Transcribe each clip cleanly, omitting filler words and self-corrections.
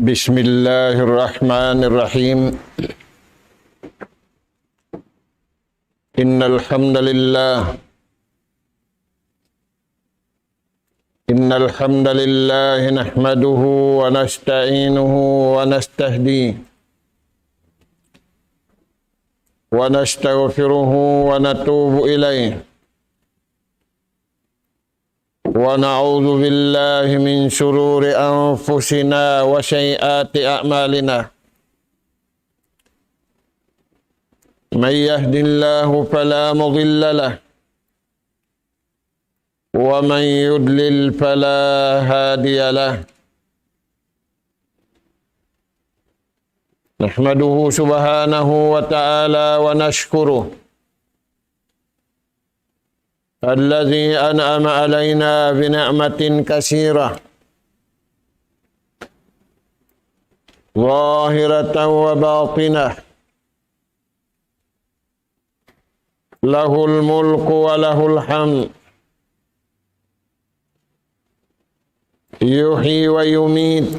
Bismillahirrahmanirrahim. Innal hamdalillah nahmaduhu wa nasta'inuhu wa nastahdi wa nastaghfiruhu wa natubu ilaih wa na'udzu billahi min syururi anfusina wa sayyiati a'malina. May yahdihillahu fala mudilla lahu wa man yudlil fala hadiya lahu. Nahmaduhu subhanahu wa ta'ala wa nashkuruh الذي أنعم علينا بنعمة كثيرة ظاهرة وباطنة له الملك وله الحمد يحيي ويميت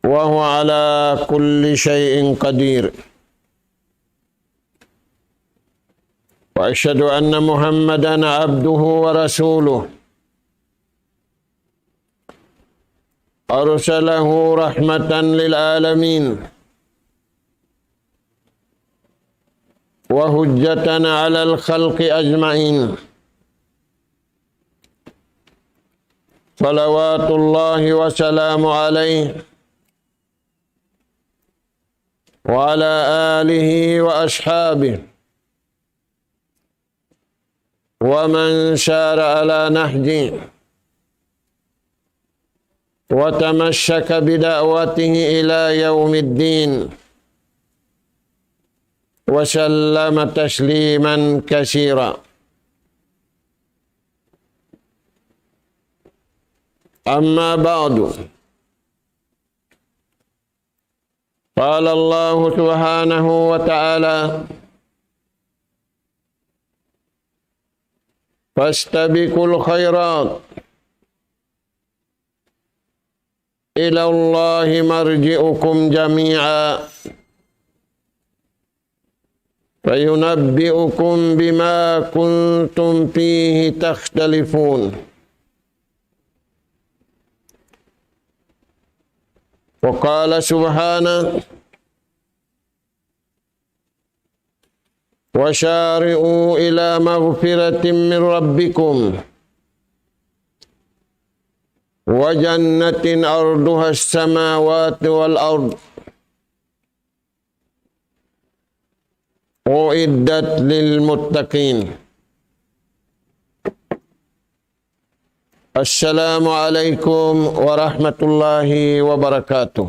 وهو على كل شيء قدير. وأشهد أن محمدًا عبده ورسوله أرسله رحمة للعالمين وحجة على الخلق أجمعين. صلوات الله وسلامه عليه وعلى آله وأصحابه ومن سار على نهجه وتمسك بدعوته إلى يوم الدين وسلم تسليما كثيرا. أما بعد، قال الله سبحانه وتعالى: فاستبقوا الخيرات إلى الله مرجعكم جميعا فينبئكم بما كنتم فيه تختلفون. وقال سبحانه: وسارعوا إلى مغفرة من ربكم وجنة أرضها السماوات والأرض أعدت للمتقين. السلام عليكم ورحمة الله وبركاته.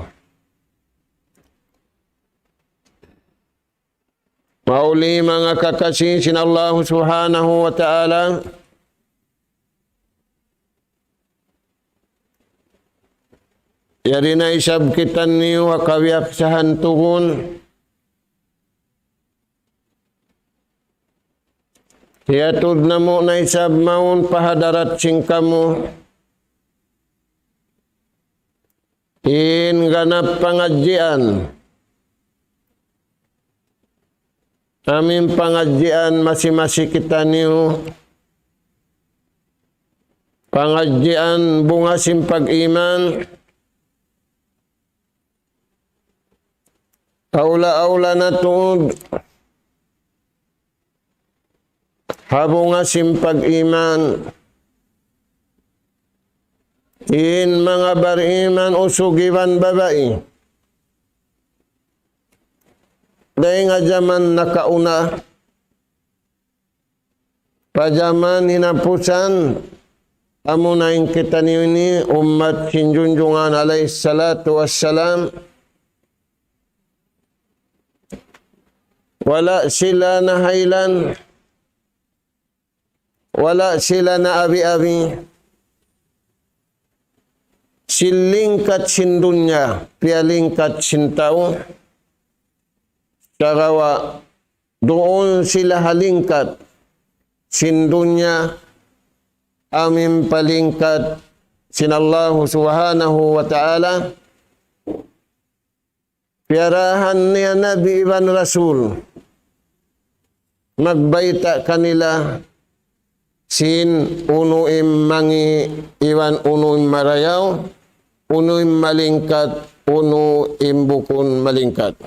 Mauli mga kakasih sin Allah subhanahu wa ta'ala, yari na isab kita niyo kawiyak sa hantungon, hiatud na mo na isab maun pahadarat sing kamu, in ganap pangadjian, amin pengajian masing-masing kita niyo, pengajian bunga simpag iman, aula-aula na tuod, habunga simpag iman, in mga bariman usugiwan babae, dahil nga zaman nakauna, pajaman hinapusan, amunayin kita niyo ni umat sinjunjungan alaih salatu wassalam, wala sila na haylan, wala sila na abi-abi, silingkat sindunya, pialingkat sintao, sarawa doon sila halingkat sindunya amin palingkat sinallahu subhanahu wa ta'ala, piarahan niya Nabi Iban Rasul, magbaita kanila, sin unuim mangi iwan unuim marayaw, unuim malingkat, unuim bukun malingkat.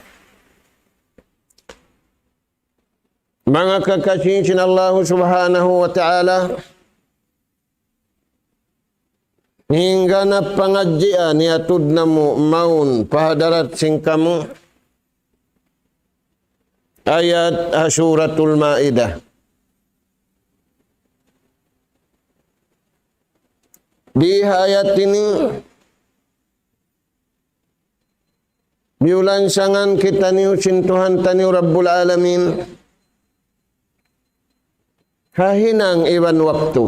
Mga kakasin sinallahu subhanahu wa ta'ala, hingga na pangadjian niatud na mo maun pahadarat sing kamu. Ayat Suratul Maidah. Di ayat ini biulansangan kita niusin Tuhan taniu Rabbul Alamin. Hahinang iwan waktu.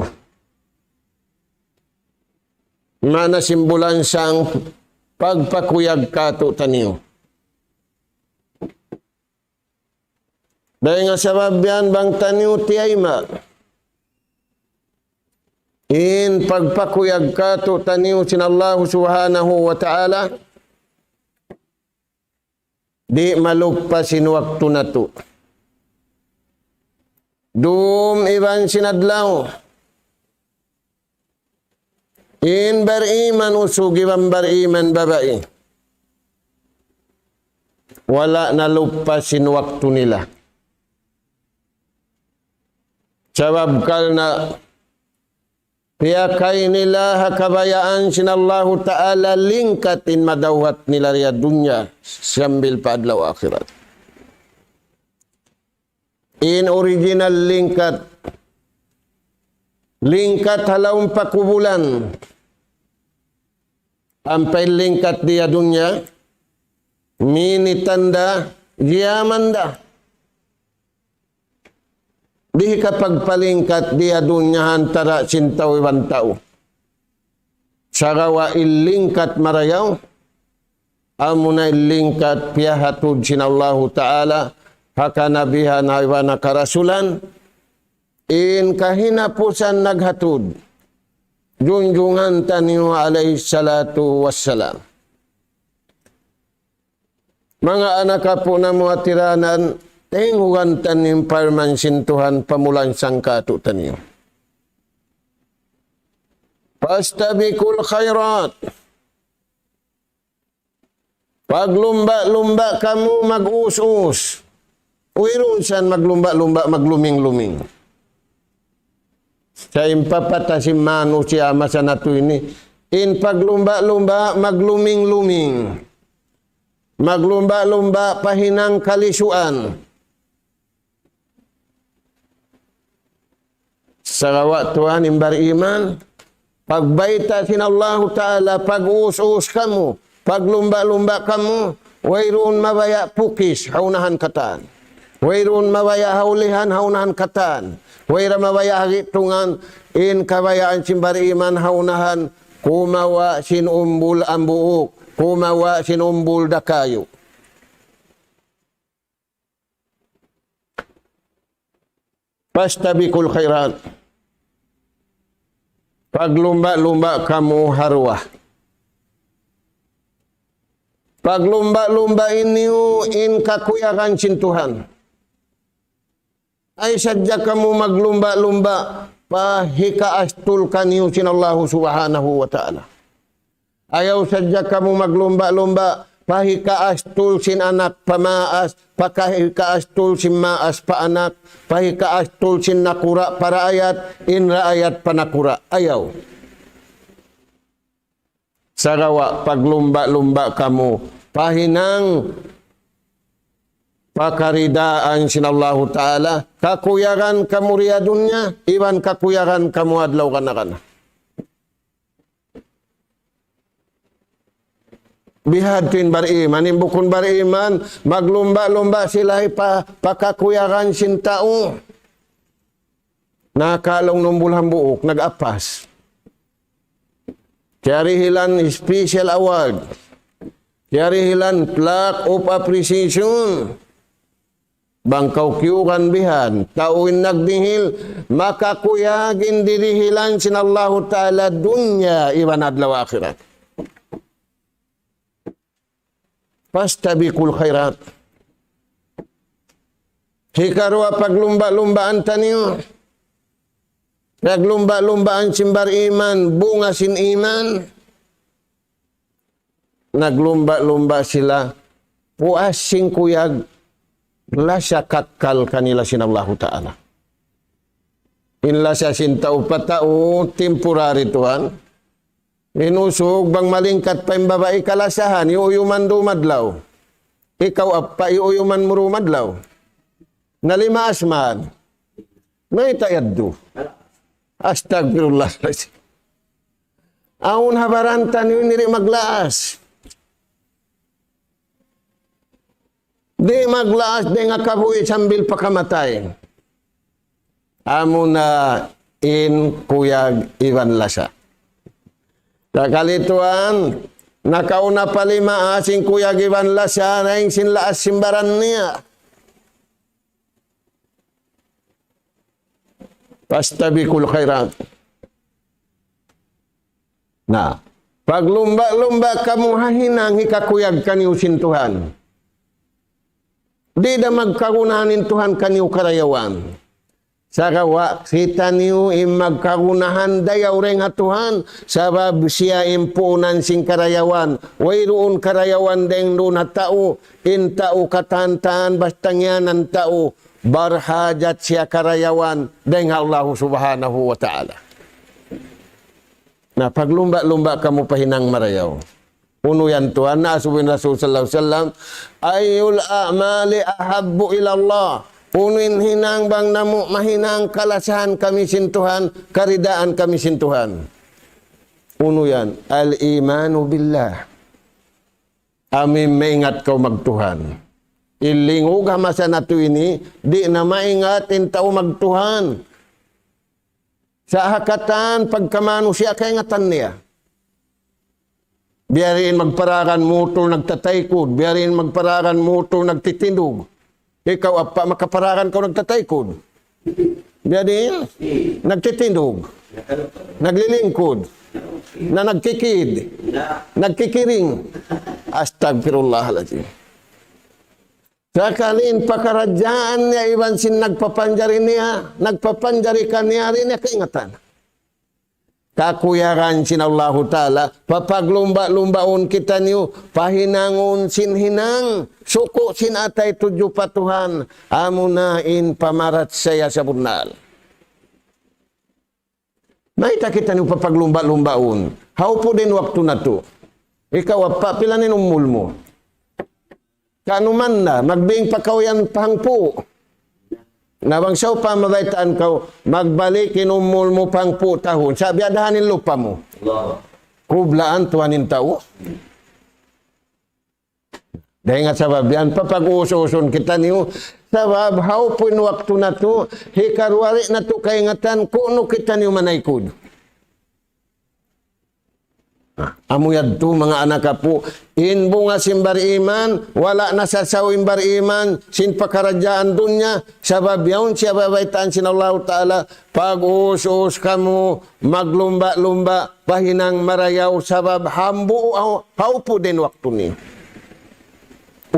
Mana simbulan sang pagpakuyag kato taniyo. Dahil nga sabab yan bang taniyo tiyayma. In pagpakuyag kato taniyo sinallahu subhanahu wa ta'ala. Di malugpasin waktu na to. Dum iban sinadlaw. In bariman usugi bang bariman babae. Wala na lupasin waktu nila. Sabab kal na piyakay nila hakabayaan sinallahu ta'ala lingkatin madawat nila riya dunya sambil paadlaw akhirat. In original lingkat. Lingkat halawang pakubulan. Ampay lingkat dia dunya. Mini tanda. Diamanda. Di kapag palingkat dia dunya antara sintaw iwan tao. Sarawa ilingkat marayaw. Amuna ilingkat piyahatud sinallahu ta'ala. Haka nabihan haywana karasulan. In kahinapusan naghatud. Junjungan taniyo alayhi salatu wassalam. Mga anak po na mga tiranan, tengugan tanim parmansin Tuhan pamulan sangkatu taniyo. Pastabikul khairat. Paglumba-lumba kamu mag-us-us. Uirunsan maglumba-lumba magluming-luming. Sa impapatasim manusia masa na to ini. In paglumba-lumba magluming-luming. Maglumba-lumba pahinang kalisuan. Sarawa Tuhan imbar iman. Pagbaita sinallahu ta'ala pag-us-us kamu. Paglumba-lumba kamu. Wairun mabaya pukis haunahan kataan. Wairun mabaya haulihan haunahan kataan. Waira mabaya hagitungan in kabayaan simbari iman haunahan kumawa sinumbul ambuuk kumawa sinumbul dakayo. Pastabikul khairat. Paglumba-lumba kamu harwah. Paglumba-lumba ini in kakuyakan sintuhan. Ay sadya kamu maglumba-lumba pahika astul kaniyo sinallahu subhanahu wa ta'ala. Ayaw sadya kamu maglumba-lumba pahika astul sin anak pamaas, pakahika astul sin maas pa anak, pahika astul sin nakura para ayat, inra ayat panakura. Ayaw. Sarawa paglumba-lumba kamu pahinang pakaridaan sinallahu ta'ala. Kakuyaran kamu riya dunya. Iwan kakuyaran kamu adlaw kana-kana. Bihadin bariman. Imbukun bariman. Maglumba-lumba sila pakakuyaran sin tao. Nakalong numbulhan buok. Nag-apas. Kaya hilan special award. Kaya hilan plaque of appreciation. bangkaw kiyukan bihan, tauin nagdihil, makakuyagin dirihilan sinallahu ta'ala dunya iwan adlaw akhirat. Fastabiqul khairat. Hikarwa paglumba-lumbaan taniyo. Naglumba-lumbaan simbar iman, bunga sin iman. Naglumba-lumba sila, puas sing kuyag, lasya kakal kanila sinallahu ta'ala. Inla siya sintao patao, temporary tuhan. Inusog, bang malingkat pa yung babae kalasahan, iuyuman dumadlaw. Ikaw apa, iuyuman mo rumadlaw. Nalima asman. May tayaddo. Astagfirullah. Aun habarantan yun niri maglaas. Di maglaas, di nga kabuhi sambil pakamatay. Amo na in kuyag iwan lasa. Kakalituan, nakauna pa lima asing kuyag iwan lasa na yung sinlaas simbaran niya. Pastabikul khairat. Nah, paglumba-lumba kamu hahinang hikakuyag kaniu sintuhan. Di da magkagunahanin Tuhan kaniu karayawan. Sakawa kita niu magkagunahan dayaw ring Tuhan sabab siya impunan sing karayawan. Wairuun karayawan deng luna tao in tao katantaan bastangyanan tao barhajat siya karayawan deng Allah subhanahu wa ta'ala. Nah, paglumba-lumba kamu pahinang marayaw. Uno yan Tuhan na asubin Rasul sallallahu alaihi wasallam, ayul a'mali ahabbu ilallah. Unuin hinang bang namu mahinang kalasahan kami sintuhan, karidaan kami sintuhan. Uno yan, al-imanu billah. Amin maingat kau magtuhan. Ilingog masa nato ini, di na maingatin tao magtuhan. Sa hakatan, pagkamano siya kay ngatan niya. Biyarin magparakan motor nagtataykod, biyarin magparakan motor nagtitindog. Ikaw apa makaparakan kau nagtataykod. Biyarin nagtitindog, naglilingkod, na nagkikid, nagkikiring. Astagfirullahaladzim. Sakalin pakaradyaan niya iwan sin nagpapanjari niya, nagpapanjari ka niya rin niya kaingatan. Kakuyaran sin Allahu Ta'ala, papaglumba-lumbaon kita niyo, pahinangon sin hinang, suko sin atay tudyo patuhan, amunain pamarat saya sa bunal. Maita kita niyo papaglumba-lumbaon, haupo din waktu na to. Ikaw apa, pilanin umul mo. Kanuman na, magbing pakawayan pangpo. Nabang siya pa mabaitaan kau, magbalik inumul mo pangpo tahon. Sabi adahanin lupa mo. Kublaan tuhanin tao. Dahil nga sabab yan, papag-usos-uson kita niyo. Sabab, haupin waktu na to, hikarwari na to kaingatan, kuno kita niyo manaykod. Amuyad to mga anak po, inbunga simbar iman, wala na sasaw imbar iman, sin pakaradyaan dunya, sabab yawn siya babaitaan sin Allah Ta'ala, pag-usos kamu, maglumba-lumba, pahinang marayaw, sabab hambu, haupo din waktu ni.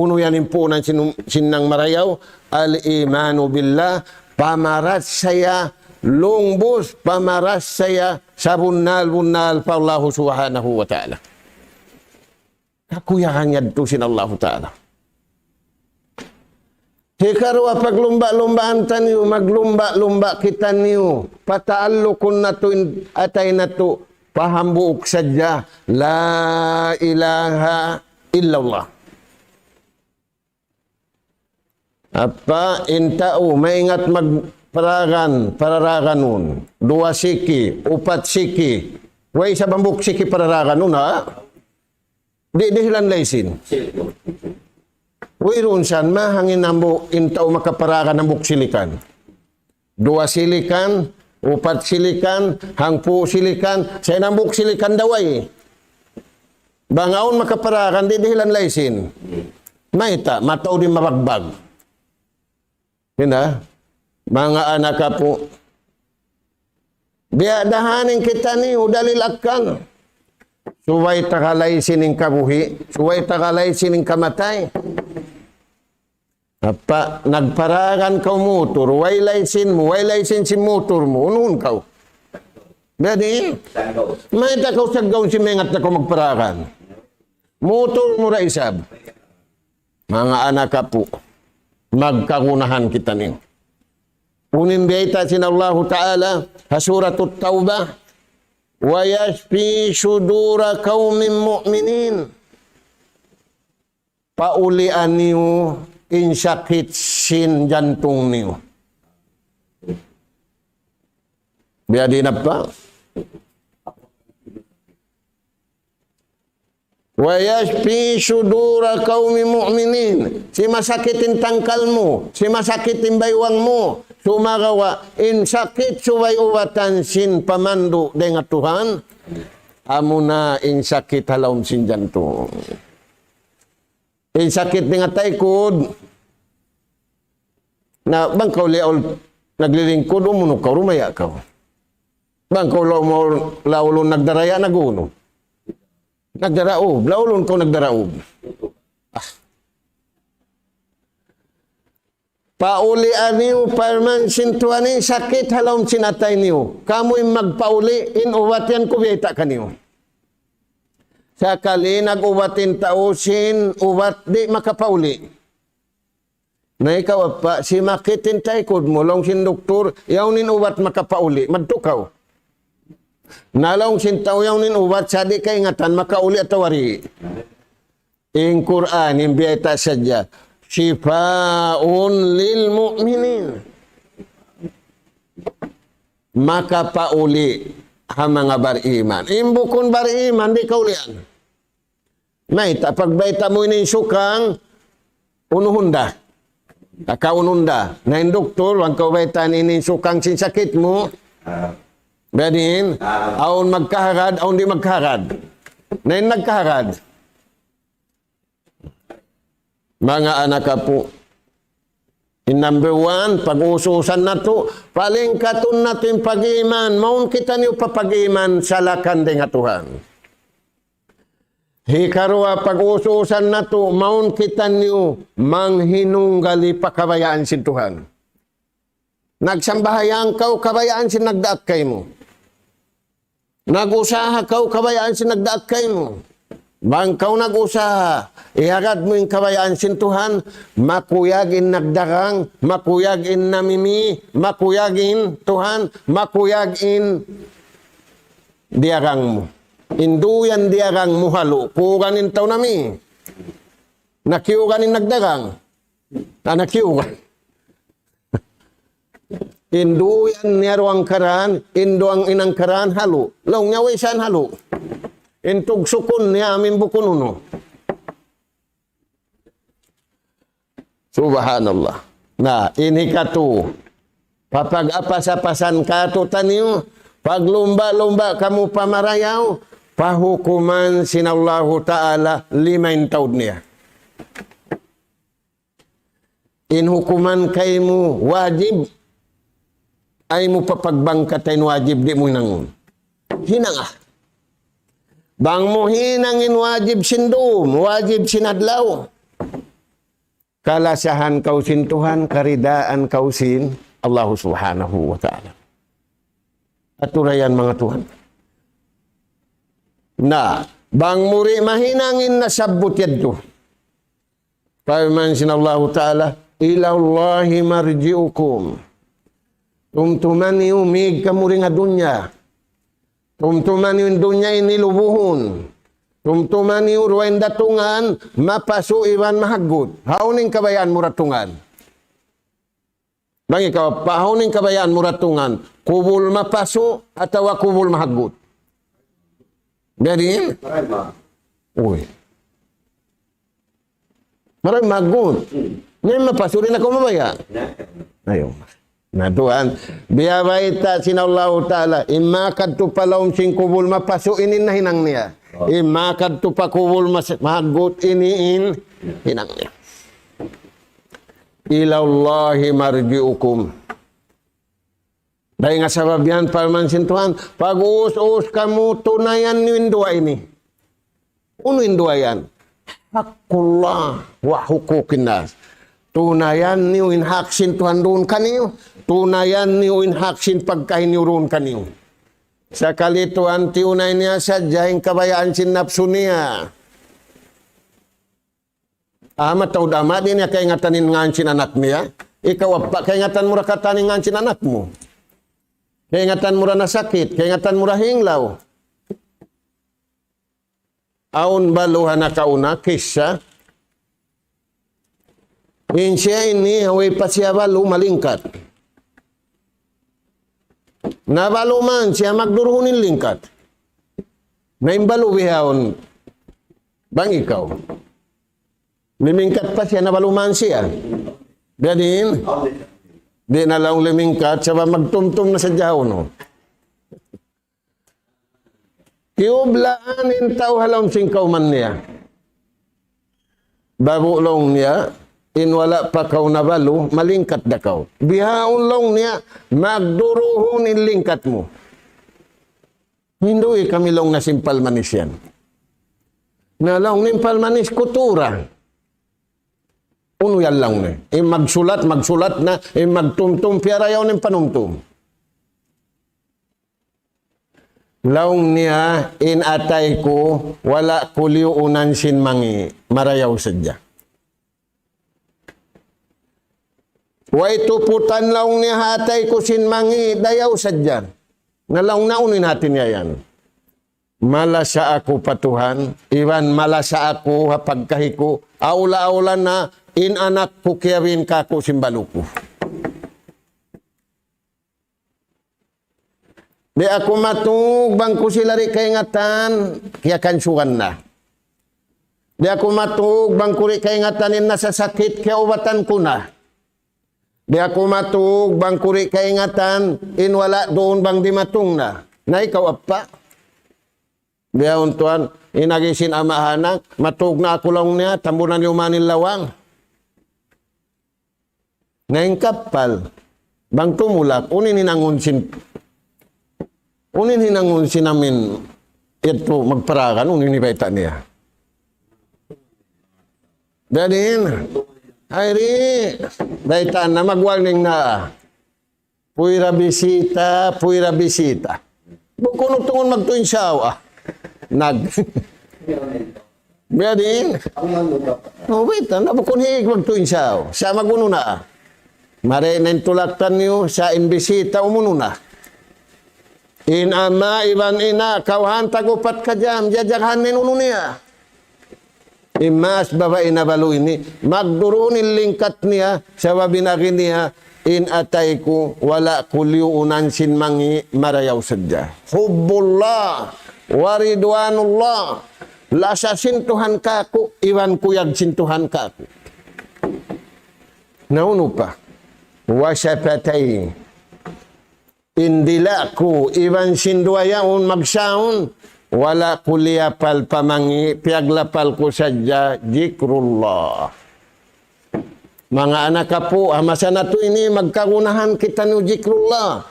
Uno yan impunan sinang marayaw, al-imanu billah, pamarat saya, lungbus pamaras saya sa bunal-bunal pa Allah subhanahu wa ta'ala. Kakuyahan yadto sin Allah ta'ala. Hikarwa paglumba-lumbaan taniyo, maglumba-lumba kita niyo, pataalukon na to atay na to, pahambuok sadya, la ilaha illallah. Apa intao, maingat pararagan nun. 2 siki, 4 siki. Way sa bambuk siki pararagan nun, ha? Di hilan laysin. Way ron san, mahangin nambo intaw makaparagan ng buksilikan. 2 silikan, 4 silikan, hangpu silikan, sa nang buksilikan daway. Bangaon makaparagan, di hilan laysin. Maita, mataw din mabagbag. Hina, mga anak po. Biadahanin kita ni udalilakan. Suway takalay sining kabuhi, suway takalay sining kamatay. Apa, nagparagan kau motor, waylay sin si motor mo, unuhun kau. Jadi, may takaw saggaw si mengat na kau magparagan. Motor mo ra isab. Mga anak po, magkagunahan kita niyo. Unin biyata sin Allah Ta'ala, Suratul Taubah, wa yashfi sudura kaumin mu'minin. Paulian niyo, insakit sin jantung niyo. Biar dinapa. Wa yashfi sudura qaumi mu'minin. Si masakitin tangkal mo, si masakitin baywang mo, sumagawa insakit suway uwatan sin pamandu dengan Tuhan. Amuna insakit halom sin jantung. Insakit dengan taikod. Na bang kau liaul naglilingkod umuno kau rumaya kau. Bang kau laulun nagdaraya naguno. Nagdaraob. Laulun kau nagdaraob. Ah. Paulian niyo parman sintuanin sakit halom sinatay niyo. Kamo'y magpauli in uwatian kubita ka niyo. Sakali nag-uwatin tausin, uwat di makapauli. Na ikaw pa, si makitin taikod mo, long sin doktor, yawnin uwat makapauli, madtukaw. Nalong sin tao yawnin uwat, sadi ka ingatan, makauli at tawari. In Quran, in biyata sadya, Shifaun lil mu'minin. Makapauli ang mga bariman. Imbukon bariman, di kaulian. May tapagbaita mo ini sukang unuhunda. Akaununda. Na yung doktor, wag kaubaitan ini sukang sinsakit mo. Badin, aun magkaharad, aun di magkaharad. Na yung nagkaharad. Mga anak po, in number one, pag-ususan na to, paling katun natin pag-iman, maun kita niyo papag-iman sa lakan din nga Tuhan. Hikarwa, pag-ususan na to, maun kita niyo manghinunggali pakabayaan si Tuhan. Nagsambahayang kau, kabayaan si nagdaak kay mo. Nag-usaha kau, kabayaan si nagdaak kay mo. Bang kau nag-usaha, iharad mo yung kabayaan sin Tuhan, makuyagin nagdarang, makuyagin namimi, makuyagin Tuhan, makuyagin diarang mo. Induyan diarang mo halo, kuganin tao nami. Nakiuganin nagdarang, nakiugan. Induyan niyaruang karan, induang inang karan halo, long nyaway siyan halo. Intug sukun niya amin bukun uno. Subhanallah. Nah, ini katu. Papag-apas-apasan katu taniyo. Paglumba-lumba kamu pamarayaw. Pahukuman sinallahu ta'ala 5 taon niya. Inhukuman kay mo wajib. Ay mo papagbangkatayin wajib di mo nangun. Hinanga. Bang mo hinangin wajib sindum, wajib sinadlaw. Kalasahan kau sin Tuhan, karidaan kau sin Allah subhanahu wa ta'ala. Aturayan mga Tuhan. Na, bang muri mahinangin na sabot yadto. Paman sin Allah ta'ala, ilallahi marji'ukum. Tumtumani umig kamuri nga dunya. Tumtuman yung dunya inilubuhon. Tumtuman yung ruwain datungan, mapaso iwan mahagot. Hauning kabayaan muratungan. Bang ikaw, pahauning kabayaan muratungan, kubul mapaso atawa kubul mahagot. Jadi, uy. Maraming mahagot. Ngayon mapaso rin ako mabaya. Ayaw. Na Tuhan, biyabaita sinallahu ta'ala, imakad tu palawm sing kubul mapaso inin na hinang niya. Imakad tu pa kubul mahagot iniin hinang niya. ilallahi marji'ukum. Dahil nga sabab yan, palmansin Tuhan, pag-uus-uus kamu, tunayan niyo yung dua ini. Ano yung dua yan? Hakullah wa hukukin nas. Tunayan niyo yung haksin Tuhan doon kaniyo. Tunayan niyo yung haksin pagkahin niyo roon kaniyo. Sa kalituan, tiunay niya sadya yung kabayaan sin napso niya. Matawd ama, di niya kaingatanin nga sin anak niya. Ikaw pa, kaingatan mo rakatanin nga sin anak mo. Kaingatan mo na sakit, kaingatan mo hinglaw. Aun baluhan na kauna, kisya. Insya ini, haway pa siya balu, malingkat. Nabalo man siya magduruhunin lingkat. Naimbalu bihawon, bang ikaw? Limingkat pa siya, nabalo man siya. Dadin? Di na lang limingkat, siya magtumtum na sa jaw, no? Kiublaanin tao halong singkaw man niya. Babulong niya, inwala pa kaw na balo, malingkat da kaw. Bihaon long niya, magduruhon in lingkat mo. Hindi kami long nasimpal manis yan. Nalong nimpal manis kutura. Uno yan lang na. Magsulat na. Magtumtum, piarayaw ng panumtum. Laong niya, inatay ko, wala kuliunan sin mangi, marayaw sadya. Way tuputan laong niya hatay ko sin mangi, dayaw sadya. Ngalaong naunin natin niya yan. Malasa ako patuhan, iwan malasa ako hapagkahiko, aula-aula na, in anak ko kiyawin kako simbaluko. Di ako matug, bangko sila rin kaingatan, kaya kansugan na. Di ako matug, bangko rin kaingatanin na sa sakit, kaya ubatan ko na. Di ako matug, bangko rin kaingatan, inwala doon bang di matung na. Na ikaw apa? Di ako tuan, inagisin amahanak, matug na ako lang niya, tambunan yung manin lawang. Ngayon kapal, bang tumulak, unin hinangunsin namin ito magparakan, unin ibaita niya. Dadin, ayri, baitaan na magwalning na, puwira bisita. Bukun tungon magtuin siya, Dadin, baitaan na, bukun hig magtuin siya, siya maguno na. Mare nentulaktan niyo sa imbisita umuno na. In ama iban ina kauhan tagupat ka jam jajaghan uno niya. Imas baba ina balu ini magdurunin lingkat niya sa wabinagin niya in atay ko wala kuliunan sin mangi marayaw sadya. Hubbullah waridwanullah lasa sintuhan kaku iwan kuyag sintuhan kaku. Nauno pa. Wasapatay indilaku iban sinduayaun magsaun wala kuliyapal pamangi piaglapal ko sadya jikrullah. Mga anak po, masa na to ini magkagunahan kita no jikrullah.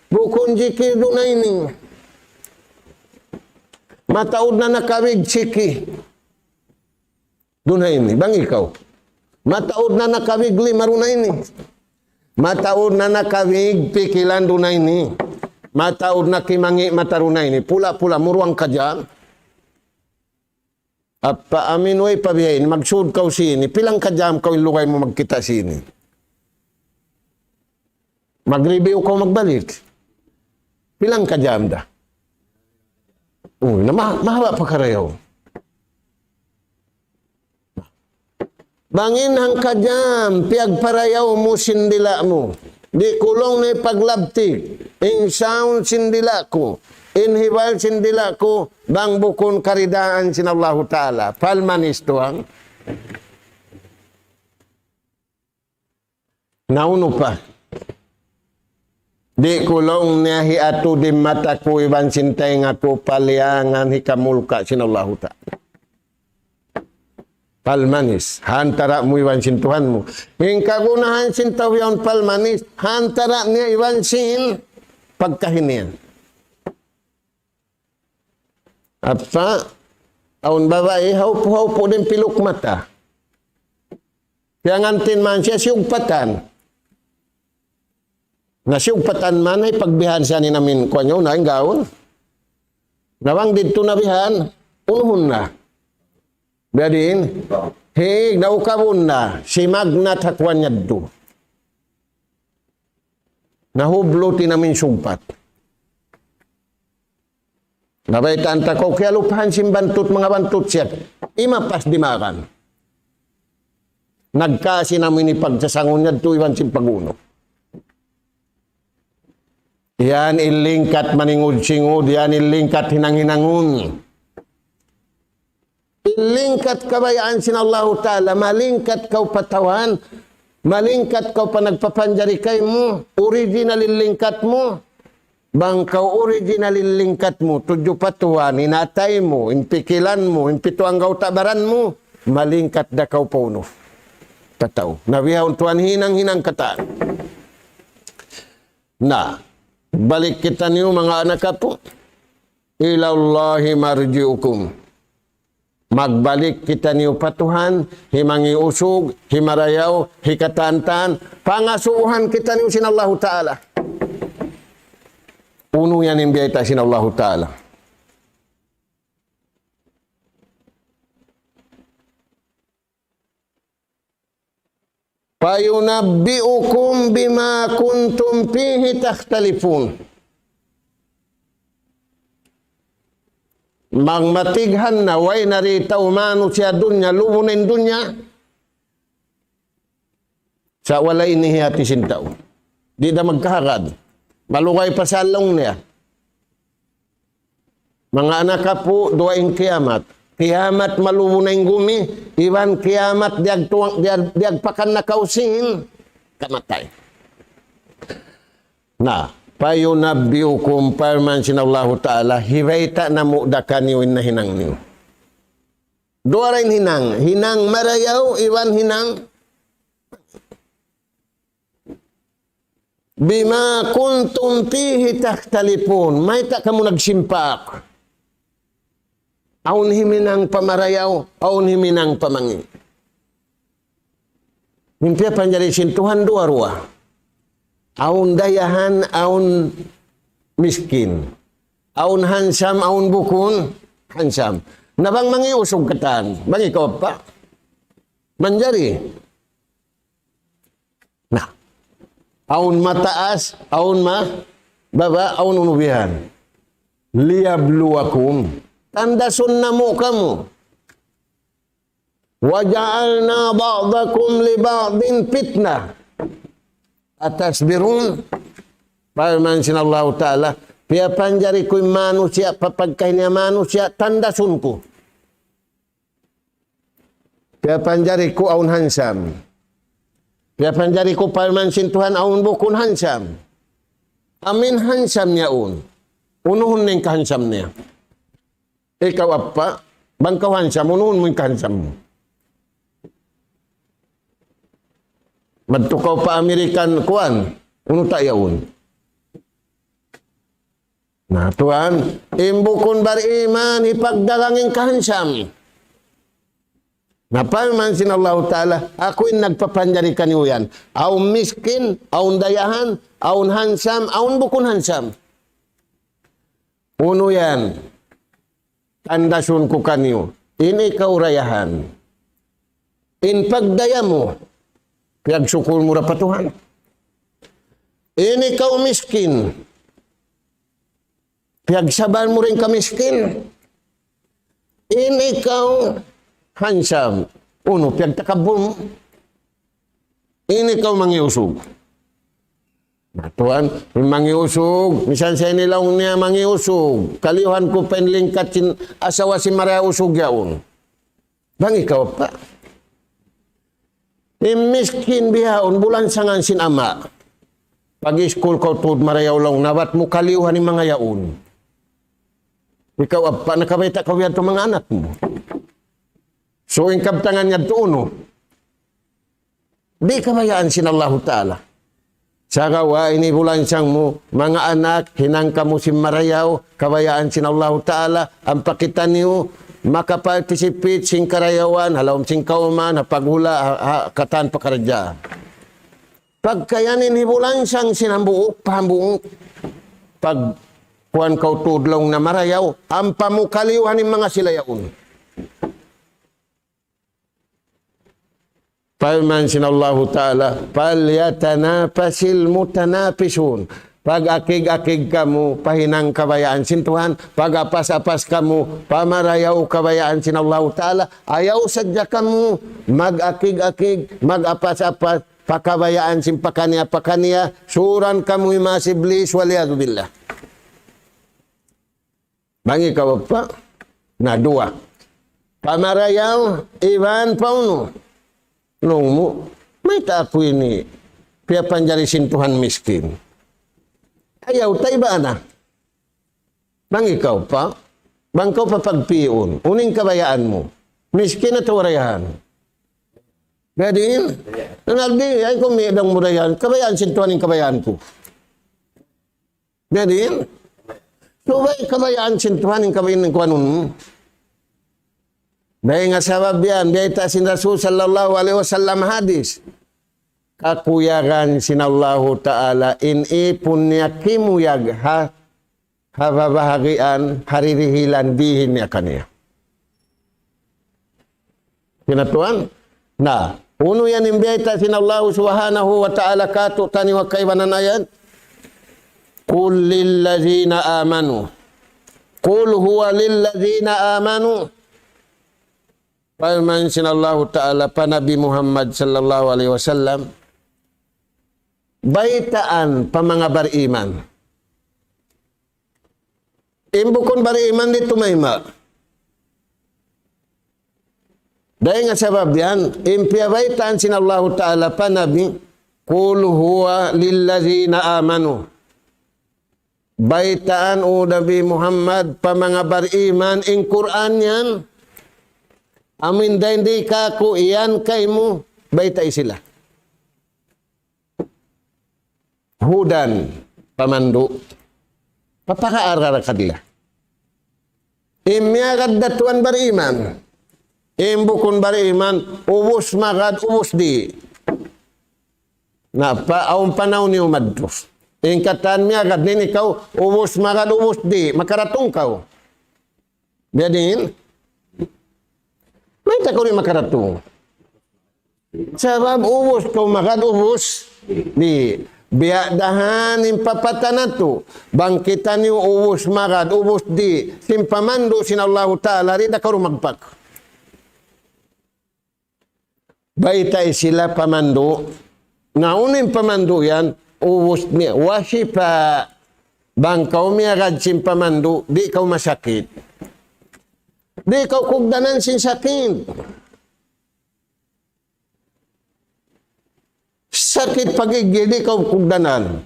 Bukon jikir doon na ini. Mataod na nakawig siki. Doon na ini, bang ikaw? Mataod na nakawig limaru na ini. Mataod na nakawig pikilan doon na ini. Mataod na kimangi mataru na ini. Pula-pula, muruang ka dyan. At paaminoy pabihayin, magsud kaw sini. Pilang ka dyan kaw ilugay mo magkita sini. Mag-review kaw magbalik. Pilang ka dyan da? Uy, mahaba pa karayaw. Bangin hang kajam, piag parayaw mo sindila mo. Di kulong na paglabti. In sound sindila ko. In hiwal sindila ko. Bang bukon karidaan sin Allah Ta'ala. Palmanis tuang. Nauno pa. Di kulong niya hiatu di mata ko iban sintay nga ko paliangan hikamulka sin Allah Ta'ala. palmanis. Hantara mo iwan sin Tuhan mo. Yung kagunahan sin tawiyon palmanis, hantara niya iwan sin pagkahinian. Apa? Aun babae, haupo din pilok mata. Kaya ngantin man siya siyugpatan. Na siyugpatan man ay pagbihan siya ni namin kanyo na ang gaon. Nawang dito na bihan, unuhon na. Biadin, hig naukabon na, si Magnat hakwan niya do. Nahublo tinamin sugpat. Nabaitaan ta ko, kaya lupahan simbantut mga bantut siya. Imapas dimakan. Nagkasi namin ipagsasangon niya ito iwan simpaguno. Yan ilingkat maningud-singud, yan ilingkat hinang-hinangun. Ilingkat kabayaan sin Allah Ta'ala, malingkat kau patawan, malingkat kau panagpapanjari kay mo, original ilingkat mo. Bangkau original lingkat mo, tujuh patuan, inatay mo, impikilan mo, impituang gaw tabaran mo, malingkat da kau pauno. Tataw. Nabiyaw tuan hinang-hinang kataan. Na, balik kita niyo mga anak po. Ilallahi marji'ukum. Magbalik kita niyo patuhan, himangi usog, himarayaw, hikatantan, pangasuhan kita niyo sin Allah Ta'ala. Uno yan yung biyay sin Allah Ta'ala. Payunabbi'ukum bima kuntum fihi takhtalifun. Mangmatighan na way narita umano siya dunya, lubunin dunya. Sa wala inihiyati sintaw. Di na magkahagad. Malukay pa sa long niya. Mga anak ka po, duwaing kiamat. Kiamat malubo na yung gumi. Iwan kiamat, diag pakan na kausin. Kamatay. Na, payunabbiukum parman sinallahu ta'ala, hirayta na mu'dakan niwin na hinang niyo. Dua rin hinang. Hinang marayaw, iwan hinang. Bima kuntum fihi takhtalifun. May ta kamo nagsimpak. Aun himinang pamarayaw, aun himinang pamangi. Mimpiya panjari sintuhan dua-dua. Aun dayahan, aun miskin. Aun hansam, aun bukun, hansam. Nabang mangiusog katan. Bang ikaw pa? Manjari. Nah. Aun mataas, aun baba, aun unubihan. Liyabluwakum. Tandasun na mo kamu. Waja'alna ba'dakum li ba'din fitnah. Atasbirun. Parman sinallahu ta'ala. Pia panjari ko'y manusia, papagkay niya manusia, tandasun ko. Pia panjari ko aun hansam. Pia panjari ko parman sin Tuhan aun bukun hansam. Amin hansam niya un. Unuhun na yung kahansam niya. Ikaw apa, bangkaw hansam, unuhun mo yung kahansam mo. Magtukaw pa Amerikan kuan, uno tayaun. Nah Tuhan, imbukun bariman, ipagdalangin kahansam. Napaman sin Allah Ta'ala, ako'y nagpapanjari kaniyo yan. Aun miskin, aun dayahan, aun hansam, aun bukun hansam. Uno yan. Tandasun ko kaniyo. Ini kaurayahan. In pagdaya mo, piagsukul mo ra patuhan. Ini kau miskin. Piagsaban mo rin ka miskin. Ini kau hansam. Uno, piagtakabol mo. Ini kau mangiusog. Tuan, mangiusog. Misan sa inilaw niya mangiusog. Kaliuhan ko penlingkat asawa si Maria usog yaon. Bang ikaw pa. Miskin bihaon, bulan sangan sin ama. Pag-iskul ko tuod Maria ulong, nawat mo kaliuhan ni mga yaon. Ikaw pa, nakabaita ka wiyan to mga anak mo. So, yung kabtangan niya tuno. Di kabayaan sinallahu ta'ala. Sa gawa, inibulansang mo, mga anak, hinangka mo si Marayaw, kabayaan sinallahu ta'ala, ang pakitan niyo, makaparticipate sing karayawan, halawam sing kauman, paghula, katan pakaradya. Pagkayanin hibulansang sinambuok, pahambuok, pag kuan kau tudlong na Marayaw, ang pamukaliwan ng mga silayaon. Firman sinallahu ta'ala, palyatanapasil mutanapisun. Pag akig-akig kamu, pahinang kabayaan sin Tuhan. Pag apas-apas kamu, pamarayaw kabayaan sinallahu ta'ala. Ayaw sadya kamu, mag-akig-akig, mag-apas-apas, pakabayaan sin pakaniya, suran kamu imasiblis, waliyadu billah. Bangi ka pa? Na dua. Pamarayaw, Ivan Pauno. Nung mo, may tapo ini, kaya panjarisin Tuhan miskin. Ayaw, tayo ba na? Bang ikaw pa? Bang ikaw pa pagpiyon? Uning kabayaan mo. Miskin na tawarayahan. Gadin? Nanaldi, ay kung may edang murayahan, kabayaan sin Tuhan yung kabayaan ko. Gadin? So, ba kabayaan sin Tuhan yung kabayaan ng kuwanon mo? Dahil nga sabab yan, dahil sin Rasul sallallahu alaihi wasallam hadis. Kakuyagan sinallahu ta'ala inipun niya kimuyag hababahagian haririhilan dihin niya kaniya. Kinatuan? Na, uno yan imbiyata sinallahu subhanahu wa ta'ala katu tani wa kaibanan ayan. Qul lillazina amanu. Qul huwa lillazina amanu. Firman sinallahu ta'ala pa Nabi Muhammad sallallahu alaihi wasallam, baitaan pa mga bariman. Imbukon bariman dito mayma. Dahil nga sabab yan, impia baitaan sinallahu ta'ala pa Nabi, qul huwa lillazina amanu. Baitaan o Nabi Muhammad pa mga bariman, in Quran yan. Amin da hindi ka ko iyan kay mo, baitay sila. Hudan, pamandu, papakaarara kadila. Imyagad datuan bariman, imbukon bariman, ubus magad, ubus di. Na paawang panahon ni umadros. Ingkatan miyagad, nin ikaw, ubus magad, ubus di, makaratong kaw. Biadin, may tako rin makaratong. Sabab ubos kau makan ubos. Di biadahan impapatan to. Bangkitan yung ubos makan ubos di. Simpamando sinallahu ta'ala rin ako rumagpak. Baitay sila pamando. Naunin pamando yan. Ubos niya. Wasipa. Bangkaw miyagad simpamando. Di kau masakit. Di kau kugdanan sin sakit. Sakit pagigil, di kau kugdanan.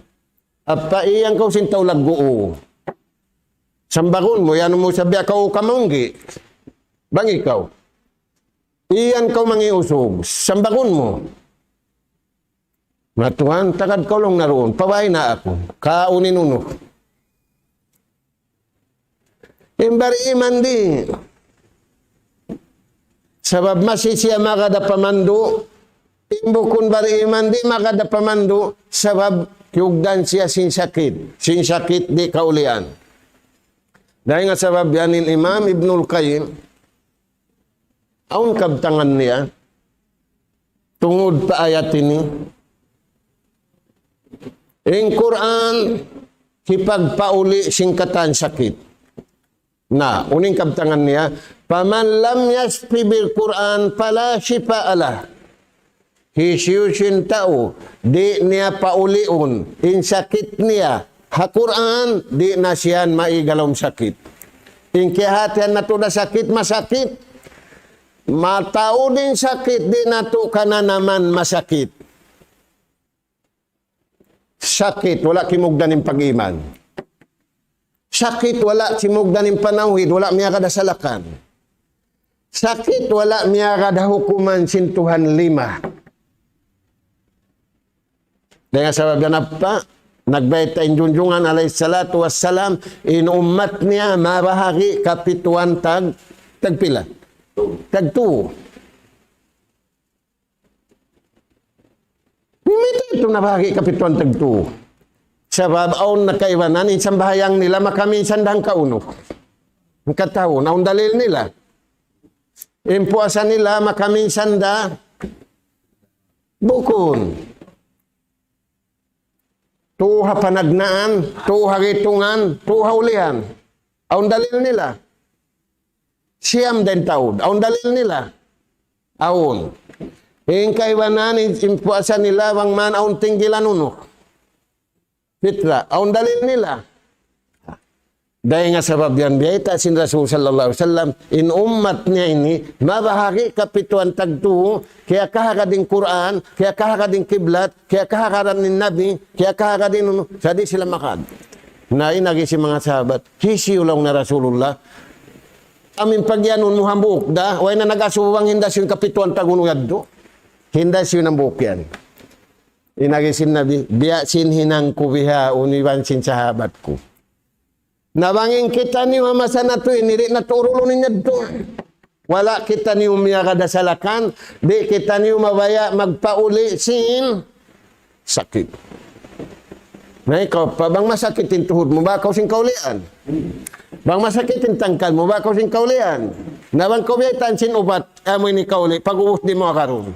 Apa iyang kau sin taulag goo. Sambakon mo, yan mo sabi ako kamanggi. Bang ikaw. Iyan kau mangiusog. Sambakon mo. Matuhan, takad kau lang naroon. Paway na ako. Kaunin uno. Imbar iman di. Sabab masih siya makada pamandu, imbukun bari iman di makada pamandu, sabab kiugdan siya sin sakit di kaulian. Dahil nga sabab yanin Imam Ibnul Qayyim, aun kabtangan niya, tungod pa ayat ini, in Quran, hipagpauli singkatan sakit. Na, uning kabtangan niya, paman lam yasfi bil Quran pala shifa'alah. Hisyushin tao, di niya pauliun, in sakit niya, ha Quran, di na siyan maigalom sakit. In kihatian na to na sakit, masakit. Matao din sakit, di na to ka na naman masakit. Sakit, wala kimugdan ng pag-iman. Sakit, wala simugdan ng panawid, wala miya kadasalakan. Sakit wala miya kada hukuman sintuhan 5. Dengan sebab yan apa? Nagbayta injunjungan alaihissalatu wassalam, in umat niya mabahagi kapituan tagpila. Tagtu. Mimita ito nabahagi kapituan tagtu. Sebab aun nakaiwanan, isang bahayang nila makaminsan dang kaunok. Ang katao, naun dalil nila. Impuasa nila makaminsan da bukon. Tuha panagnaan, tuha gitungan, tuha ulihan. Aun dalil nila. Siyam den taud. Aun dalil nila. Aun. Kaiwanan, impuasa nila, wang man aun tinggilan unok. Fitra. Aun dalil nila. Dahil nga sabab yan, biyayta sin Rasul sallallahu alaihi wasallam, in umat niya ini, mabahagi kapituan tagtuho, kaya kahakading Quran, kaya kahakading kiblat, kaya kahakading Nabi, kaya kahakading sadi sila makad. Nainagi si mga sahabat, hisi ulang na Rasulullah, amin pagyanon mo hambuk da, way na nag-asubang hindas yung kapituan tagunuyad do, hindas yun ang buhok yan. Inagi si Nabi, biya sin hinang kubiha, uniwan sin sahabat ko. Nabangin kita ni masa na to, iniri na turulo niya doon. Wala kita ni umiya kadasalakan, di kita ni umabaya magpauli sin sakit. Na ikaw pa, bang masakitin tuhod mo ba, kausing kaulian? Bang masakitin tangkal mo ba, kausing kaulian? Nabang kaulian sin ubat, amoy ni kauli, pag-uus di mo akaroon.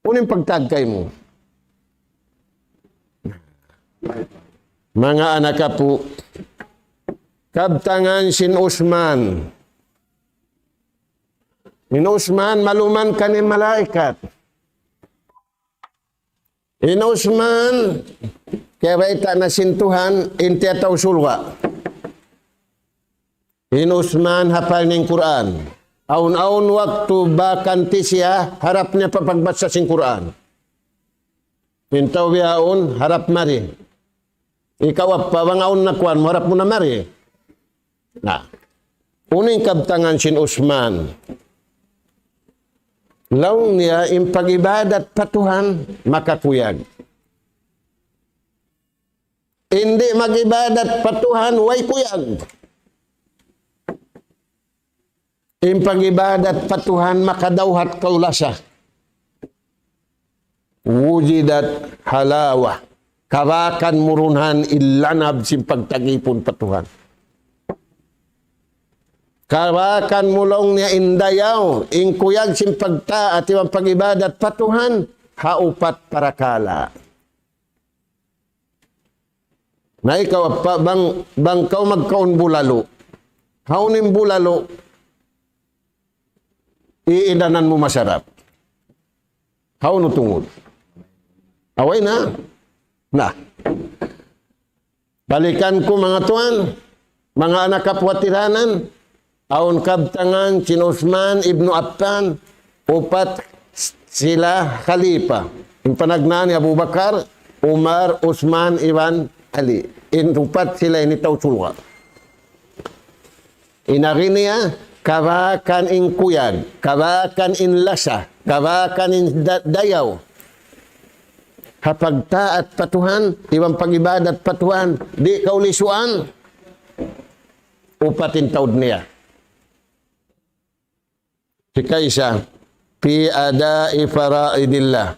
Uning pagtagkay mo. Mga anak po, kabtangan sin Usman. In Usman, maluman ka ni malaikat. In Usman, kaya baita na sintuhan, inti ataw sulwa. In Usman, hafal ng Quran. Aun-aun waktu bakanti siya, harap niya papagbasa sin Quran. Pintaw biyaon, harap mari. Ikaw pa, wangaon na kuwan, harap mo na mari. Nah, uning kabtangan sin Usman. Laung niya, impag-ibadat patuhan, makakuyag. Hindi mag-ibadat patuhan, way kuyag. Impag-ibadat patuhan, makadawhat kaulasa. Wujidat halawa. Kawakan murunhan ilanab sin pagtagipon patuhan. Kawakan mulong niya indayaw, ingkuyag sin pagta at ibang pag-ibadat patuhan, haupat parakala. Na ikaw pa, bang kau magkaon bulalo, haunin bulalo, iidanan mo masarap. Haun tungod. Away na. Nah, balikan ko mga tuan, mga anak kapwatiranan, aun kabtangan sin Usman ibnu Affan, upat sila khalifa. Yung panagnaan ni Abu Bakar, Umar, Usman, Iwan, Ali. Upat sila ini tausulwa. Inari niya, kawakan in kuyag, kawakan in lasa, kawakan in dayaw. Kapagtaat patuhan, ibang pag-ibadat patuhan, di kaulisuan, upatin taud niya. Si Kaisa, fi adai faraidillah.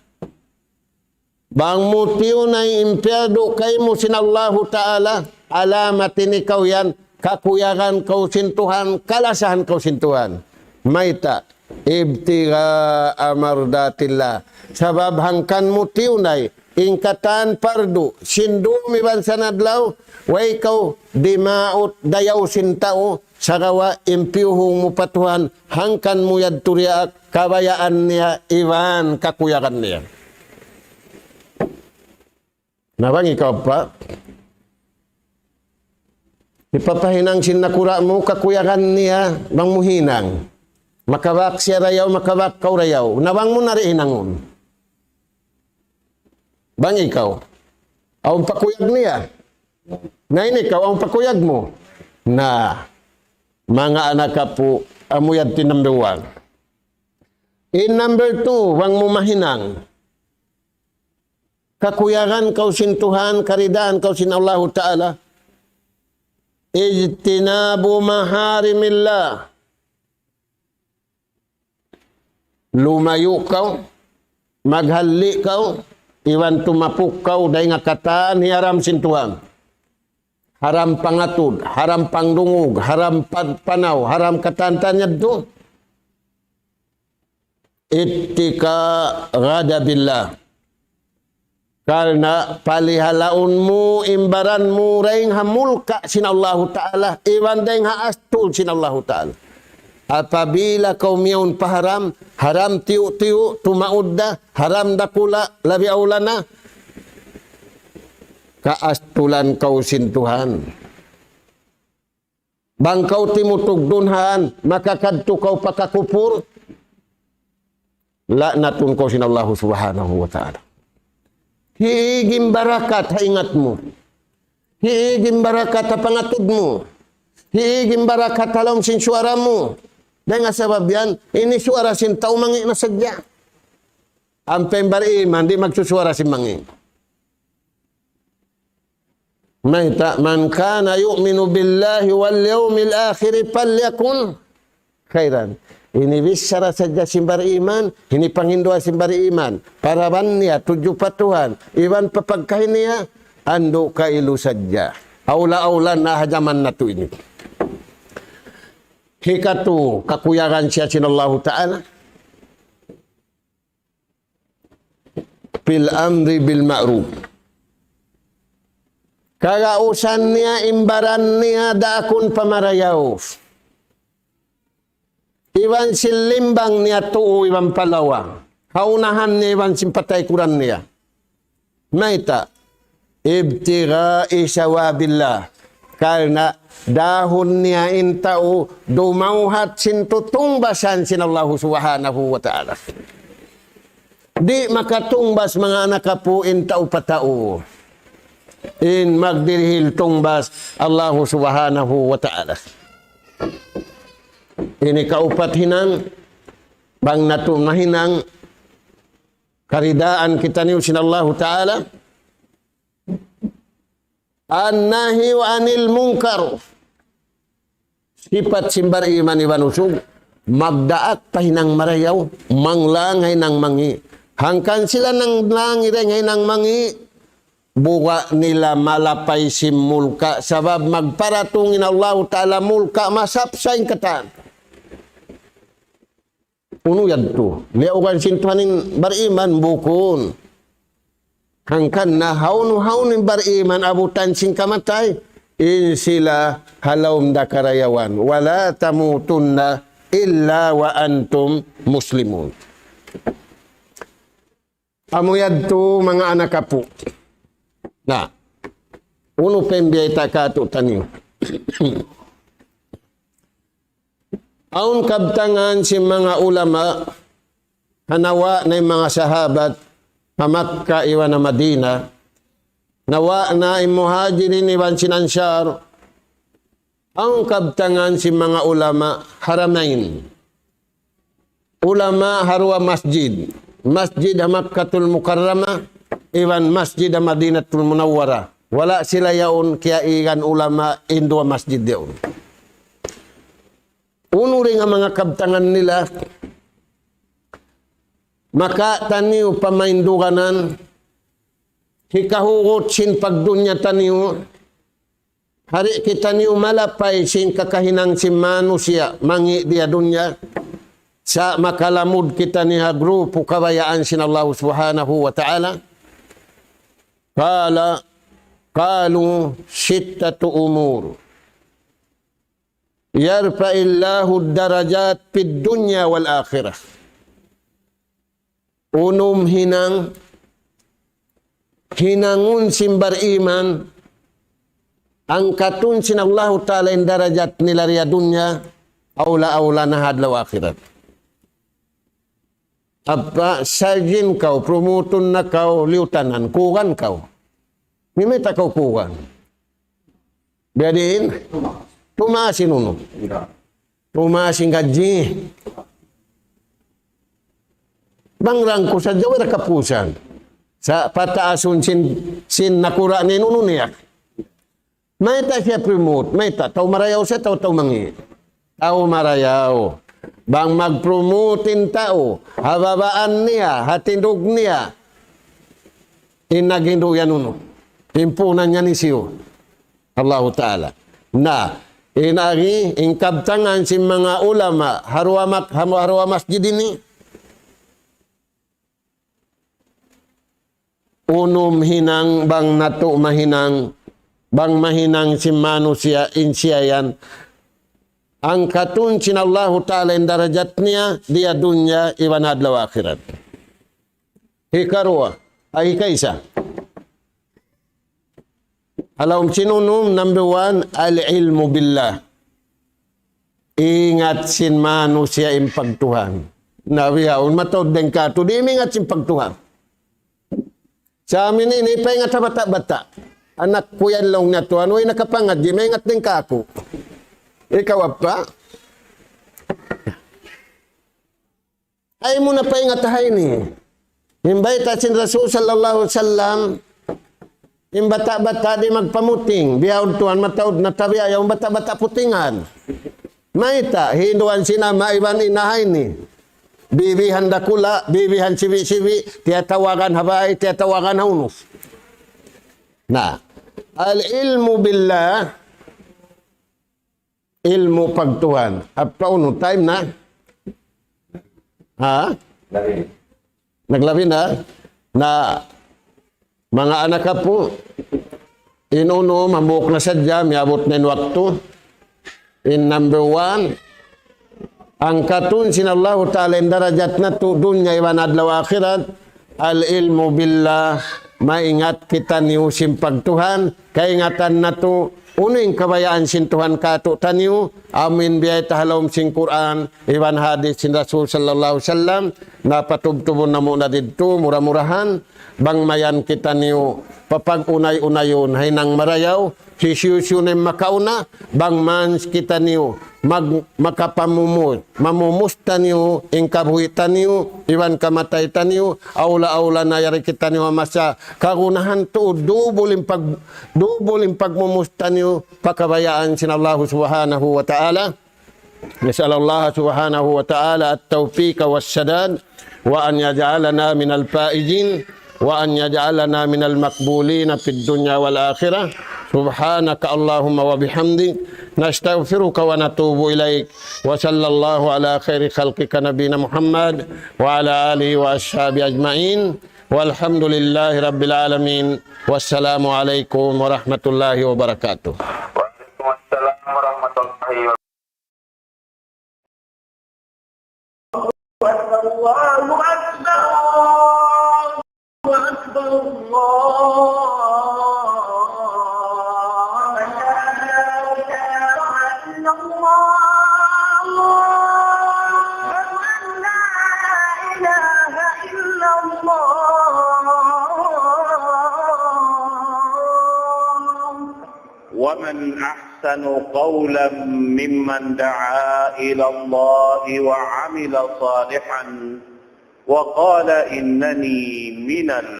Bang mutiyo na impyado kay mo sinallahu ta'ala, alamatin ikaw yan, kakuyagan kau sintuhan, kalasahan kau sintuhan. Maita, ibtiga amardatillah. Sabab hangkan mutiyo na ingkatan pardo, sindumi bansa nadlaw, way ikaw dimaot dayaw sintao, sagawa impiyuhong mo patuhan, hangkan mo yad turiak, kabayaan niya, iwan kakuyakan niya. Nabang ikaw pa, ipapahinang sinakura mo, kakuyakan niya, bang muhinang. Makawak siya rayaw, makawak kau rayaw. Nabang mo nariinangon. Bang ikaw, ang pakuyag niya. Ngayon ikaw, ang pakuyag mo. Na, mga anak ka po, Amuyad ti number 1. In number 2, wang mo mahinang. Kakuyaran kau sintuhan, karidaan kau sin Allah Ta'ala. Ijtinabu maharimillah. Lumayo kau, maghali kau, iwan tumapuk kau, dahil nga kataan, haram sintuhan. Haram pangatud, haram pangdungog, haram panaw, haram katantan do. Ittika ghadabillah. Karena palihalaun mu imbaran mu raing hamulka sin Allah Ta'ala, iwan daing haastul sin Allah Ta'ala. Apabila kau miyaun paharam, haram tiu-tiu, tumaudda, haram dakula, labi aulana, kaastulan kau sintuhan. Bang kau timutug dunhan, maka kadtu kau pakakupur, laknatun kau sin Allah Subhanahu wa Ta'ala. Hiigim barakat haingat mo. Hiigim barakat hapangatid mo. Hiigim barakat halong sin suara mo. Dahil nga sabab yan, ini suara sin tao mangi na sadya. Ang pembariman, di magsusuara sin mangi. Maita, man kana yu'minu billahi wal yawmil akhiri palyakun khairan. Ini bisyara saja simbar iman, ini pangindua simbar iman. Paraban niya, tujuh patuhan, iwan papagkahin niya, ando kailu saja. Aula-aula na hajaman na to ini. Hikatu, kakuyaran siya sinallahu ta'ala. Bil amri bil ma'ruf. Kagausan niya, imbaran niya, daakun pamarayaw. Iwan silimbang niya tuo, iwan palawa. Kaunahan niya, iwan simpatay kuran niya. Maita, ibtigai sawabillah. Karena dahon niya intao, dumauhat sintutungbasan sin Allah Subhanahu wa Ta'ala. Di makatumbas mga anak po intao patao. In magdirhil tungbas Allah Subhanahu wa Ta'ala. Ini kaupat hinang, bang natumahinang, karidaan kita niyo sin Allah Ta'ala. An-nahi wa anil munkar. Sifat simbar iman iban usug, magdaat pahinang marayaw, manglangay ng mangi. Hangkan sila ng langirengay ng mangi, buka nila malapay simulka, sabab magparatungin Allah Ta'ala mulka, masapsain katan. Uno yan to. Liaukan sintuhanin bariman bukun. Hangkan na haun-haunin bariman abutan sing kamatay. In sila halawm da karayawan. Wala tamutunna illa wa antum muslimun. Amuyad to mga anak po. Na. Uno pembiyay takato taniyo. Aun kabtangan si mga ulama hanawa na mga sahabat na Makkah iwan na Madina nawa na imuhajirin iwan sinansyar ang kabtangan si mga ulama haramain ulama harwa masjid Makkatul Mukarramah iwan masjid Madinatul Munawwarah wala sila yaon kaya ikan ulama indua masjid yaon. Uno rin ang mga kabtangan nila, maka taniyo pamaindukanan, hikahugot sin pagdunya taniyo, hari kita niyo malapay sin kakahinang si manusia, mangi dia dunya, sa makalamud kita niya grupo kabayaan sin Allah Subhanahu wa Ta'ala, kalu sittatu umur. Yarfa'illahu darajat fid dunya wal akhirah. Unum hinangun simbar iman angkatun sin Allah Ta'ala in darajat nila riya dunya aula na hadlaw akhirat. Apa sajin kau promotun na kau liutanan kugan kau. Mimita kau kugan. Biadin tumasin uno. tumaas ang gaji. Bangrang ko sa Jawa kapusan. Sa pataasun sin nakura ni nuno niya. May ta siya promote, may ta tao marayaw siya tao mangi. Tao marayaw. Bang mag-promotin tao, hababaan niya, hatindog niya. Inagindo yan nuno. Impunan niya ni siyo. Allah Ta'ala. Na, inagi, ingkabtangan si mga ulama, harwa masjid ini. Unum hinang bang nato mahinang, bang mahinang si manusia insyayan. Ang katun sin Allah Ta'ala in darajatnya dia dunya iwan adlaw akhirat. Hikarwa, ay kaisa. Alam sinunum, number 1, al-ilmu billah. Ingat sin manusia impagtuhan. Nabiyaon matod den ka to di ingat sin pagtuhan. Sa amin ini paingat sa bata-bata. Anak ko yan lang na to, ano'y nakapangad, di maingat din ka ako. Ikaw apa? Ay mo na paingat tahay ni. Himbay ta sin Rasul sallallahu alaihi wasallam. Yung bata-bata di magpamuting. Biyawad tuhan mataod na tabi ayaw bata-bata putingan. Maita, hinduan sinama iban inahay ni. Bibihan dakula, bibihan sibi-sibi, tiyatawagan habay, tiyatawagan haunus. Na, al-ilmu billah, ilmu pagtuhan. Apa uno, time na? Ha? Naglabi na? Na, mga anak ka po, inuno, mamuk na sadya, miyabot na waktu. In number 1, ang katun sin Allah Ta'ala in darajat na to dunya iwan adlaw akhirat, al-ilmu billah, maingat kita niyo simpagtuhan, kaingatan na to, uning kabayaan sin Tuhan kato taniyo, amin biyay tahalom sin Quran, iwan hadis sin Rasul sallallahu alaihi wasallam, napatubtubon na muna dito, murah-murahan, bang mayan kita niyo, papag-unay-unayon, hay nang marayaw, sisiyusyunin makauna, bang mans kita niyo, makapamumut, mamumusta niyo, ingkabuhitan niyo, iwan kamatay taniyo, aula-aula na yari kita niyo masa, kagunahan to, dubuling pagmumusta niyo, pakabayaan sin Allah subhanahu wa ta'ala. Nas'al Allah subhanahu wa ta'ala at-tawfiq was-sadad, wa an yaj'alana minal faizin, wa an yaj'alana minal maqbulin fid dunya wal akhirah. Subhanaka Allahumma wa bihamdik nastaghfiruka wa natubu ilaik wa sallallahu ala khairi khalqika nabiyina Muhammad wa ala alihi wa ashabi ajma'in walhamdulillahi rabbil alamin wassalamu alaikum warahmatullahi wabarakatuh. Waalaikumsalam warahmatullahi wabarakatuh. Allahu akbar, Allahu akbar, Allah. ومن أحسن قولا ممن دعا إلى الله وعمل صالحا وقال إنني من